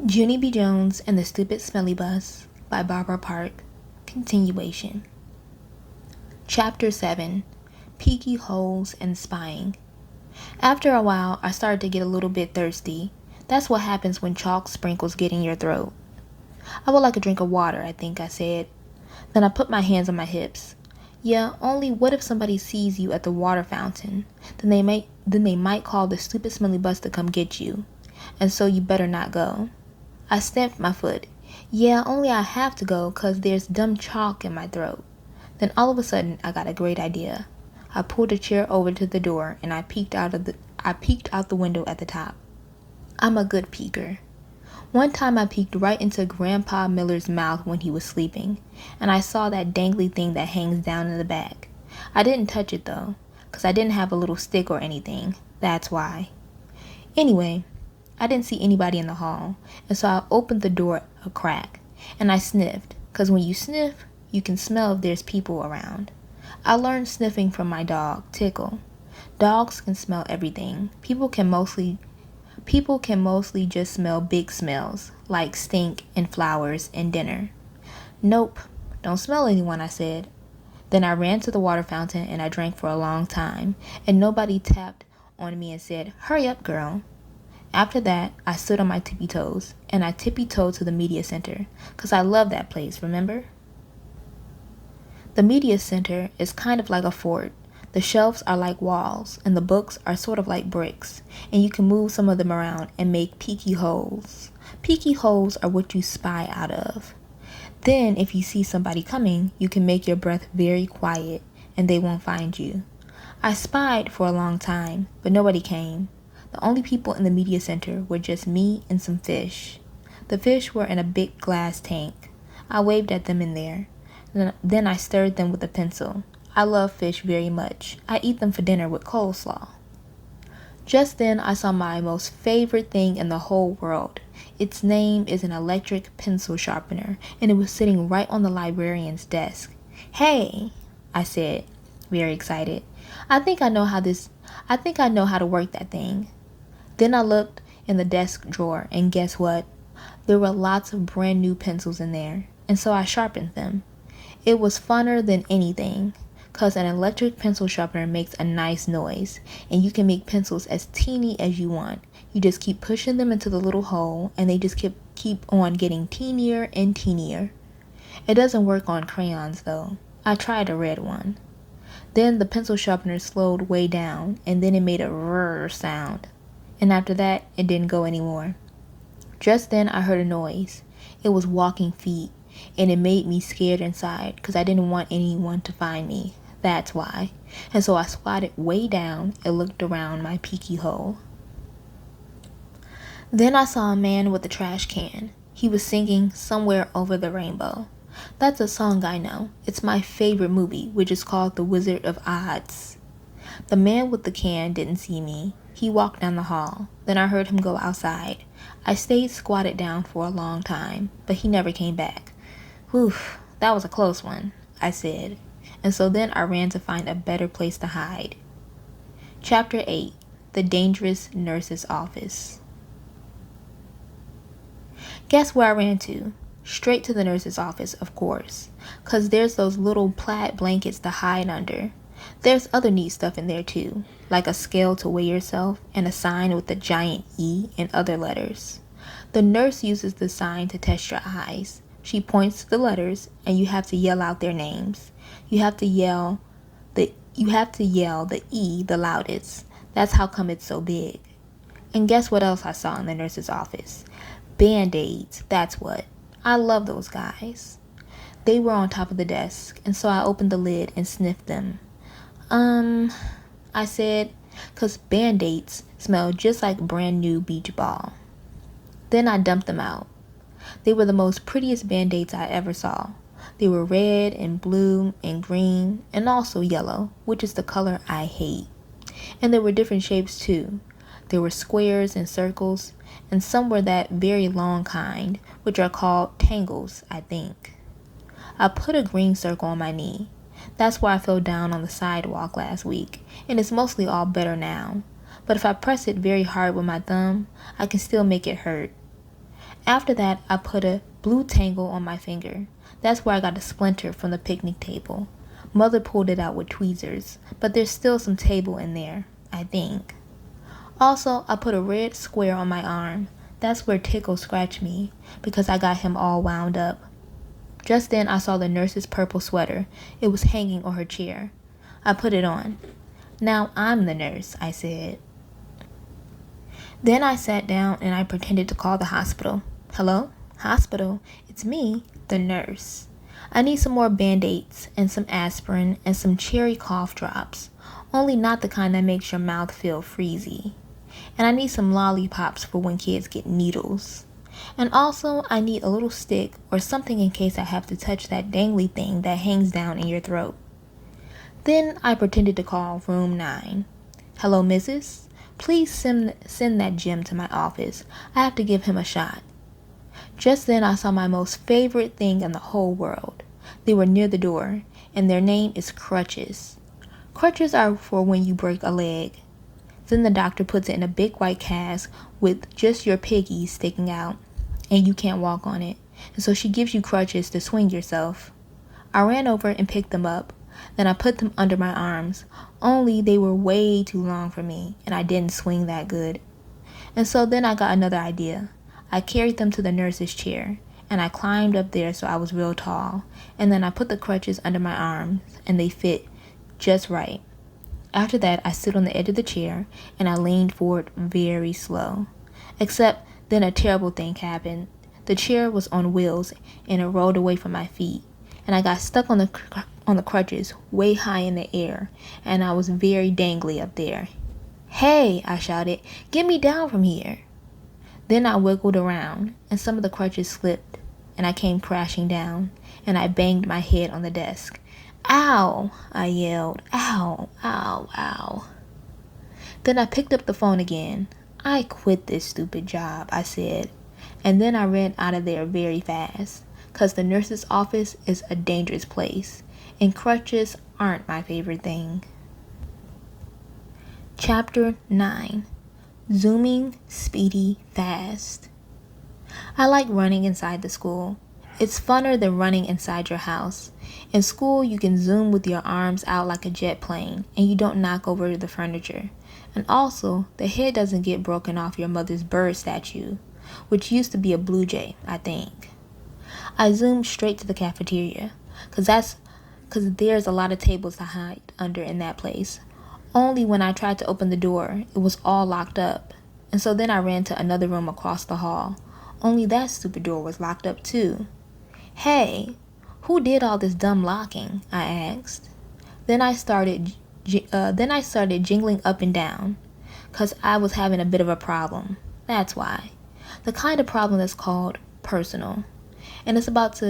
Junie B. Jones and the Stupid Smelly Bus by Barbara Park. Continuation. Chapter 7. Peeky Holes and Spying. After a while, I started to get a little bit thirsty. That's what happens when chalk sprinkles get in your throat. I would like a drink of water, I think I said. Then I put my hands on my hips. Yeah, only what if somebody sees you at the water fountain? Then they might call the Stupid Smelly Bus to come get you. And so you better not go. I stamped my foot. Yeah, only I have to go 'cause there's dumb chalk in my throat. Then all of a sudden, I got a great idea. I pulled a chair over to the door and I peeked out the window at the top. I'm a good peeker. One time I peeked right into Grandpa Miller's mouth when he was sleeping, and I saw that dangly thing that hangs down in the back. I didn't touch it though, 'cause I didn't have a little stick or anything. That's why. Anyway, I didn't see anybody in the hall, and so I opened the door a crack, and I sniffed, 'cause when you sniff, you can smell if there's people around. I learned sniffing from my dog, Tickle. Dogs can smell everything. People can mostly just smell big smells, like stink and flowers and dinner. Nope, don't smell anyone, I said. Then I ran to the water fountain and I drank for a long time, and nobody tapped on me and said, "Hurry up, girl." After that, I stood on my tippy toes, and I tippy-toed to the media center, 'cause I love that place, remember? The media center is kind of like a fort. The shelves are like walls, and the books are sort of like bricks, and you can move some of them around and make peeky holes. Peeky holes are what you spy out of. Then, if you see somebody coming, you can make your breath very quiet, and they won't find you. I spied for a long time, but nobody came. The only people in the media center were just me and some fish. The fish were in a big glass tank. I waved at them in there. Then I stirred them with a pencil. I love fish very much. I eat them for dinner with coleslaw. Just then I saw my most favorite thing in the whole world. Its name is an electric pencil sharpener, and it was sitting right on the librarian's desk. "Hey," I said, very excited. I think I know how to work that thing." Then I looked in the desk drawer, and guess what? There were lots of brand new pencils in there, and so I sharpened them. It was funner than anything, 'cause an electric pencil sharpener makes a nice noise, and you can make pencils as teeny as you want. You just keep pushing them into the little hole, and they just keep on getting teenier and teenier. It doesn't work on crayons, though. I tried a red one. Then the pencil sharpener slowed way down, and then it made a rrrr sound. And after that, it didn't go anymore. Just then I heard a noise. It was walking feet, and it made me scared inside, 'cause I didn't want anyone to find me. That's why. And so I squatted way down and looked around my peeky hole. Then I saw a man with a trash can. He was singing "Somewhere Over the Rainbow." That's a song I know. It's my favorite movie, which is called The Wizard of Oz. The man with the can didn't see me. He walked down the hall. Then I heard him go outside. I stayed squatted down for a long time, but he never came back. "Whew, that was a close one," I said. And so then I ran to find a better place to hide. Chapter 8. The Dangerous Nurse's Office. Guess where I ran to? Straight to the nurse's office, of course, 'cause there's those little plaid blankets to hide under. There's other neat stuff in there too, like a scale to weigh yourself and a sign with a giant E and other letters. The nurse uses the sign to test your eyes. She points to the letters and you have to yell out their names. You have to yell the E the loudest. That's how come it's so big. And guess what else I saw in the nurse's office? Band-Aids, that's what. I love those guys. They were on top of the desk, and so I opened the lid and sniffed them. I said, 'cause Band-Aids smell just like brand new beach ball. Then I dumped them out. They were the most prettiest Band-Aids I ever saw. They were red and blue and green and also yellow, which is the color I hate. And there were different shapes too. There were squares and circles, and some were that very long kind, which are called tangles, I think. I put a green circle on my knee. That's where I fell down on the sidewalk last week, and it's mostly all better now. But if I press it very hard with my thumb, I can still make it hurt. After that, I put a blue tangle on my finger. That's where I got a splinter from the picnic table. Mother pulled it out with tweezers, but there's still some table in there, I think. Also, I put a red square on my arm. That's where Tickle scratched me, because I got him all wound up. Just then I saw the nurse's purple sweater. It was hanging on her chair. I put it on. "Now I'm the nurse," I said. Then I sat down and I pretended to call the hospital. "Hello? Hospital? It's me, the nurse. I need some more Band-Aids and some aspirin and some cherry cough drops. Only not the kind that makes your mouth feel freezy. And I need some lollipops for when kids get needles. And also, I need a little stick or something in case I have to touch that dangly thing that hangs down in your throat." Then I pretended to call room 9. "Hello, Mrs. Please send that Jim to my office. I have to give him a shot." Just then I saw my most favorite thing in the whole world. They were near the door, and their name is crutches. Crutches are for when you break a leg. Then the doctor puts it in a big white cast with just your piggies sticking out, and you can't walk on it. And so she gives you crutches to swing yourself. I ran over and picked them up. Then I put them under my arms, only they were way too long for me, and I didn't swing that good. And so then I got another idea. I carried them to the nurse's chair, and I climbed up there so I was real tall, and then I put the crutches under my arms, and they fit just right. After that, I stood on the edge of the chair, and I leaned forward very slow. Except then a terrible thing happened. The chair was on wheels, and it rolled away from my feet, and I got stuck on the crutches way high in the air, and I was very dangly up there. "Hey," I shouted, "get me down from here." Then I wiggled around, and some of the crutches slipped, and I came crashing down, and I banged my head on the desk. "Ow!" I yelled. "Ow, ow, ow." Then I picked up the phone again. "I quit this stupid job," I said, and then I ran out of there very fast, 'cause the nurse's office is a dangerous place, and crutches aren't my favorite thing. Chapter 9. Zooming, speedy, fast. I like running inside the school. It's funner than running inside your house. In school, you can zoom with your arms out like a jet plane, and you don't knock over the furniture. And also, the head doesn't get broken off your mother's bird statue, which used to be a blue jay, I think. I zoomed straight to the cafeteria, 'cause there's a lot of tables to hide under in that place. Only when I tried to open the door, it was all locked up. And so then I ran to another room across the hall. Only that stupid door was locked up too. "Hey, who did all this dumb locking?" I asked. Then I started jingling up and down, 'cause I was having a bit of a problem. That's why. The kind of problem that's called personal. And it's about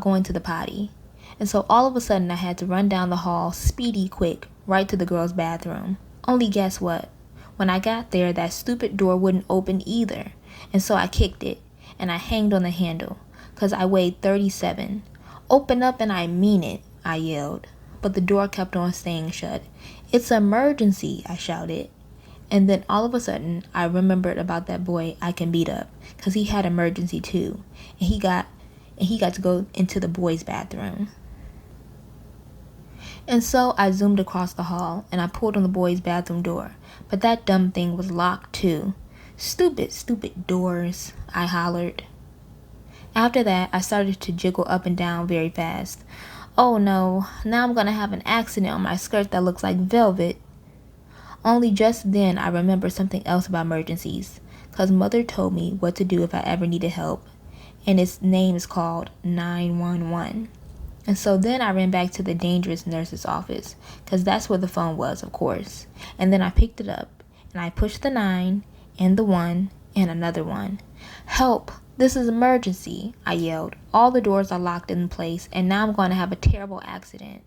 going to the potty. And so all of a sudden I had to run down the hall speedy quick right to the girls' bathroom. Only guess what? When I got there, that stupid door wouldn't open either. And so I kicked it, and I hanged on the handle, 'cause I weighed 37. "Open up and I mean it," I yelled. But the door kept on staying shut. "It's an emergency," I shouted. And then all of a sudden, I remembered about that boy I can beat up, 'cause he had emergency too. And he got to go into the boys' bathroom. And so I zoomed across the hall, and I pulled on the boys' bathroom door. But that dumb thing was locked too. "Stupid, stupid doors," I hollered. After that, I started to jiggle up and down very fast. Oh no, now I'm gonna have an accident on my skirt that looks like velvet. Only just then I remembered something else about emergencies, 'cause Mother told me what to do if I ever needed help, and its name is called 911. And so then I ran back to the dangerous nurse's office, 'cause that's where the phone was, of course. And then I picked it up, and I pushed the 9, and the 1, and another 1. "Help! This is emergency," I yelled. "All the doors are locked in place, and now I'm going to have a terrible accident."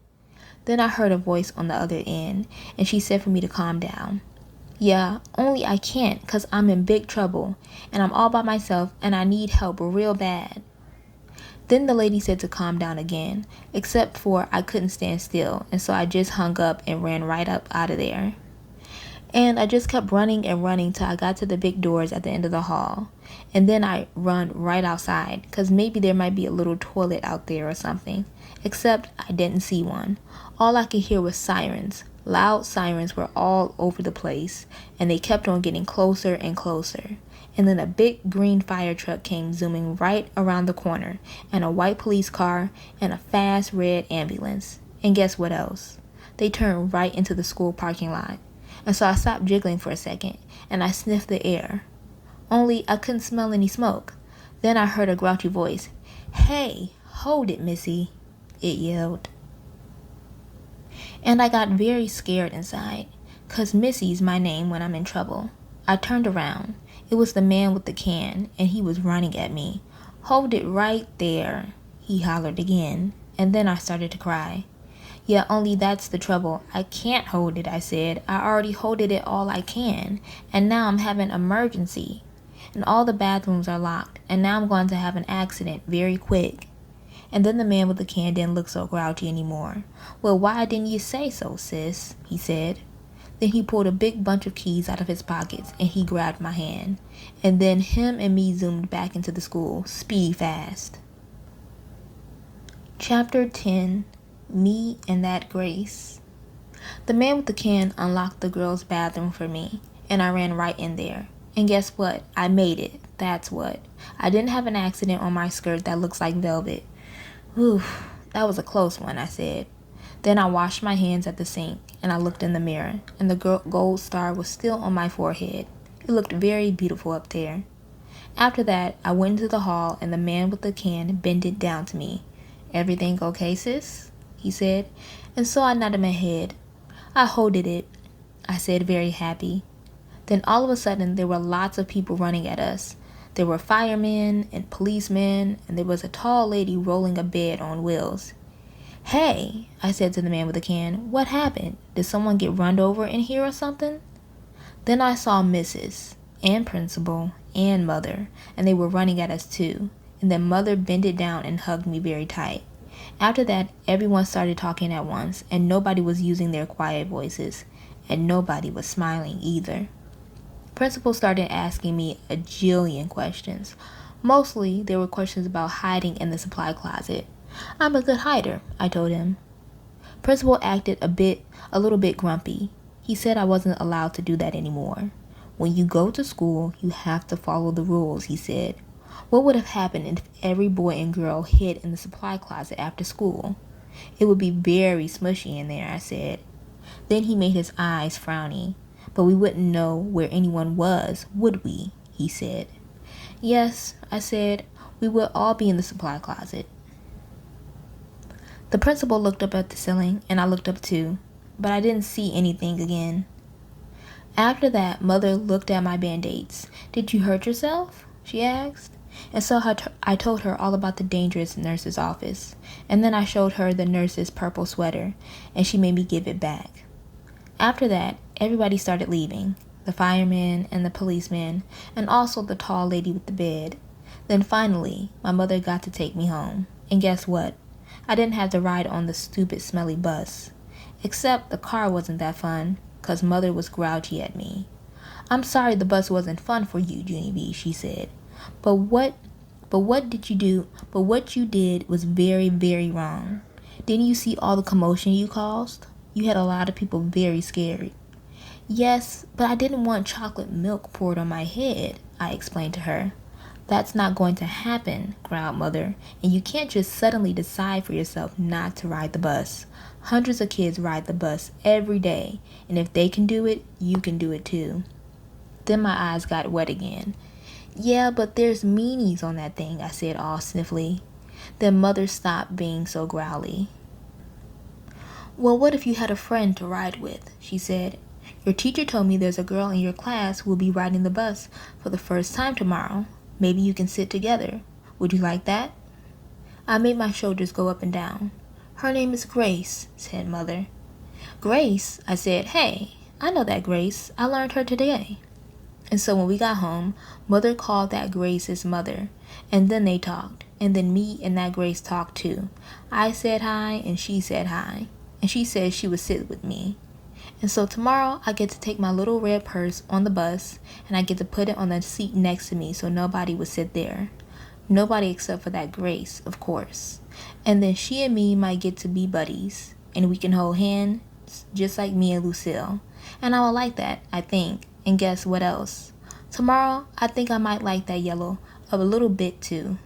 Then I heard a voice on the other end, and she said for me to calm down. "Yeah, only I can't, 'cause I'm in big trouble, and I'm all by myself, and I need help real bad." Then the lady said to calm down again, except for I couldn't stand still, and so I just hung up and ran right up out of there. And I just kept running and running till I got to the big doors at the end of the hall. And then I run right outside, because maybe there might be a little toilet out there or something. Except I didn't see one. All I could hear was sirens. Loud sirens were all over the place, and they kept on getting closer and closer. And then a big green fire truck came zooming right around the corner, and a white police car, and a fast red ambulance. And guess what else? They turned right into the school parking lot. And so I stopped jiggling for a second, and I sniffed the air. Only I couldn't smell any smoke. Then I heard a grouchy voice. "Hey, hold it, Missy," it yelled. And I got very scared inside, 'cause Missy's my name when I'm in trouble. I turned around. It was the man with the can, and he was running at me. "Hold it right there," he hollered again, and then I started to cry. "Yeah, only that's the trouble. I can't hold it," I said. "I already holded it all I can, and now I'm having an emergency. And all the bathrooms are locked, and now I'm going to have an accident very quick." And then the man with the can didn't look so grouchy anymore. "Well, why didn't you say so, sis?" he said. Then he pulled a big bunch of keys out of his pockets, and he grabbed my hand. And then him and me zoomed back into the school, speedy fast. Chapter 10. Me and that Grace. The man with the can unlocked the girls' bathroom for me, and I ran right in there. And guess what? I made it. That's what. I didn't have an accident on my skirt that looks like velvet. "Oof, that was a close one," I said. Then I washed my hands at the sink, and I looked in the mirror, and the gold star was still on my forehead. It looked very beautiful up there. After that, I went into the hall, and the man with the can bended down to me. "Everything okay, sis?" he said, and so I nodded my head. "I holded it," I said, very happy. Then all of a sudden, there were lots of people running at us. There were firemen and policemen, and there was a tall lady rolling a bed on wheels. "Hey," I said to the man with the can, "what happened? Did someone get run over in here or something?" Then I saw Mrs. and Principal and Mother, and they were running at us too. And then Mother bended down and hugged me very tight. After that, everyone started talking at once, and nobody was using their quiet voices, and nobody was smiling either. Principal started asking me a jillion questions. Mostly, there were questions about hiding in the supply closet. "I'm a good hider," I told him. Principal acted a little bit grumpy. He said I wasn't allowed to do that anymore. "When you go to school, you have to follow the rules," he said. What would have happened if every boy and girl hid in the supply closet after school? "It would be very smushy in there," I said. Then he made his eyes frowny. "But we wouldn't know where anyone was, would we?" he said. "Yes," I said, "we would all be in the supply closet." The principal looked up at the ceiling, and I looked up too, but I didn't see anything again. After that, Mother looked at my band-aids. "Did you hurt yourself?" she asked. And so I told her all about the dangerous nurse's office. And then I showed her the nurse's purple sweater, and she made me give it back. After that, everybody started leaving. The firemen and the policemen, and also the tall lady with the bed. Then finally, my mother got to take me home. And guess what? I didn't have to ride on the stupid smelly bus. Except the car wasn't that fun, 'cause Mother was grouchy at me. "I'm sorry the bus wasn't fun for you, Junie B," she said. But what did you do? But what you did was very, very wrong. Didn't you see all the commotion you caused? You had a lot of people very scared." "Yes, but I didn't want chocolate milk poured on my head," I explained to her. "That's not going to happen," growled Mother, "and you can't just suddenly decide for yourself not to ride the bus. Hundreds of kids ride the bus every day, and if they can do it, you can do it too." Then my eyes got wet again. "Yeah, but there's meanies on that thing," I said all sniffly. Then Mother stopped being so growly. "Well, what if you had a friend to ride with?" she said. "Your teacher told me there's a girl in your class who will be riding the bus for the first time tomorrow. Maybe you can sit together. Would you like that?" I made my shoulders go up and down. "Her name is Grace," said Mother. "Grace?" I said. "Hey, I know that Grace. I learned her today." And so when we got home, Mother called that Grace's mother, and then they talked, and then me and that Grace talked too. I said hi, and she said hi, and she said she would sit with me. And so tomorrow I get to take my little red purse on the bus and I get to put it on the seat next to me so nobody would sit there. Nobody except for that Grace, of course. And then she and me might get to be buddies and we can hold hands just like me and Lucille. And I would like that, I think. And guess what else? Tomorrow I think I might like that yellow a little bit too.